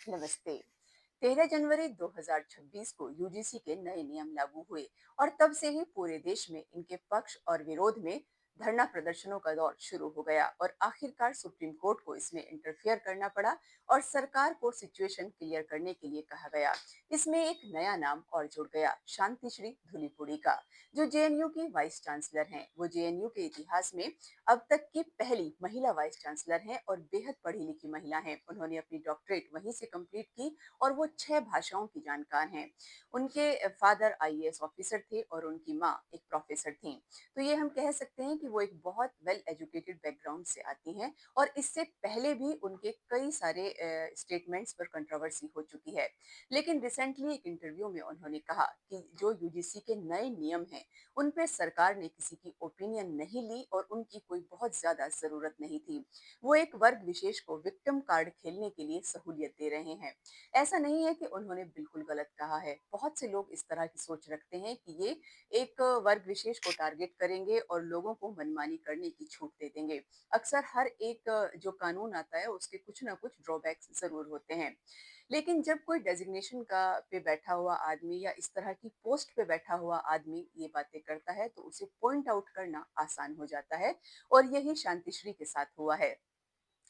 नमस्ते। 13 जनवरी 2026 को यूजीसी के नए नियम लागू हुए और तब से ही पूरे देश में इनके पक्ष और विरोध में धरना प्रदर्शनों का दौर शुरू हो गया और आखिरकार सुप्रीम कोर्ट को इसमें इंटरफियर करना पड़ा और सरकार को सिचुएशन क्लियर करने के लिए कहा गया। इसमें एक नया नाम और जुड़ गया, शांति श्री धुलीपुड़ी का, जो जेएनयू की वाइस चांसलर हैं। वो जेएनयू के इतिहास में अब तक की पहली महिला वाइस चांसलर हैं और बेहद पढ़ी लिखी महिला हैं। उन्होंने अपनी डॉक्टरेट वहीं से कंप्लीट की और वो 6 भाषाओं की जानकार हैं। उनके फादर आईएएस ऑफिसर थे और उनकी माँ एक प्रोफेसर थी। तो ये हम कह सकते हैं कि वो एक बहुत वेल एजुकेटेड बैकग्राउंड से आती हैं और इससे पहले भी उनके कई सारे स्टेटमेंट्स पर कंट्रोवर्सी हो चुकी है। लेकिन रिसेंटली एक इंटरव्यू में उन्होंने कहा कि जो यूजीसी के नए नियम हैं उन पे सरकार ने किसी की ओपिनियन नहीं ली और उनकी कोई बहुत ज्यादा जरूरत नहीं थी। वो एक वर्ग विशेष को विक्टिम कार्ड खेलने के लिए सहूलियत दे रहे हैं। ऐसा नहीं है कि उन्होंने बिल्कुल गलत कहा है। बहुत से लोग इस तरह की सोच रखते हैं कि ये एक वर्ग विशेष को टारगेट करेंगे और लोगों को मनमानी करने की छूट दे देंगे। अक्सर हर एक जो कानून आता है उसके कुछ ना कुछ ड्रॉबैक्स जरूर होते हैं। लेकिन जब कोई डेजिग्नेशन का पे बैठा हुआ आदमी या इस तरह की पोस्ट पे बैठा हुआ आदमी ये बातें करता है तो उसे पॉइंट आउट करना आसान हो जाता है और यही शांतिश्री के साथ हुआ है।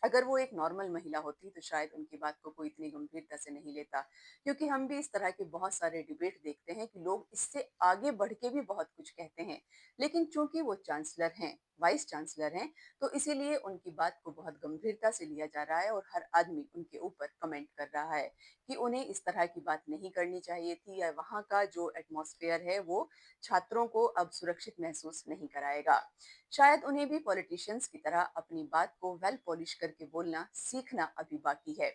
अगर वो एक नॉर्मल महिला होती तो शायद उनकी बात को कोई इतनी गंभीरता से नहीं लेता, क्योंकि हम भी इस तरह के बहुत सारे डिबेट देखते हैं कि लोग इससे आगे बढ़ के भी बहुत कुछ कहते हैं। लेकिन चूंकि वो चांसलर हैं, वाइस चांसलर हैं, तो इसीलिए उनकी बात को बहुत गंभीरता से लिया जा रहा है और हर आदमी उनके ऊपर कमेंट कर रहा है कि उन्हें इस तरह की बात नहीं करनी चाहिए थी या वहाँ का जो एटमॉस्फेयर है वो छात्रों को अब सुरक्षित महसूस नहीं कराएगा। शायद उन्हें भी पॉलिटिशियंस की तरह अपनी बात को वेल पॉलिश करके बोलना सीखना अभी बाकी है।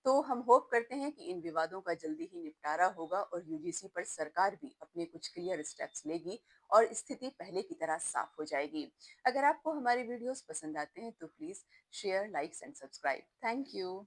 तो हम होप करते हैं कि इन विवादों का जल्दी ही निपटारा होगा और यूजीसी पर सरकार भी अपने कुछ क्लियर स्टेप्स लेगी और स्थिति पहले की तरह साफ हो जाएगी। अगर आपको हमारे वीडियोस पसंद आते हैं तो please share, likes and subscribe. Thank you.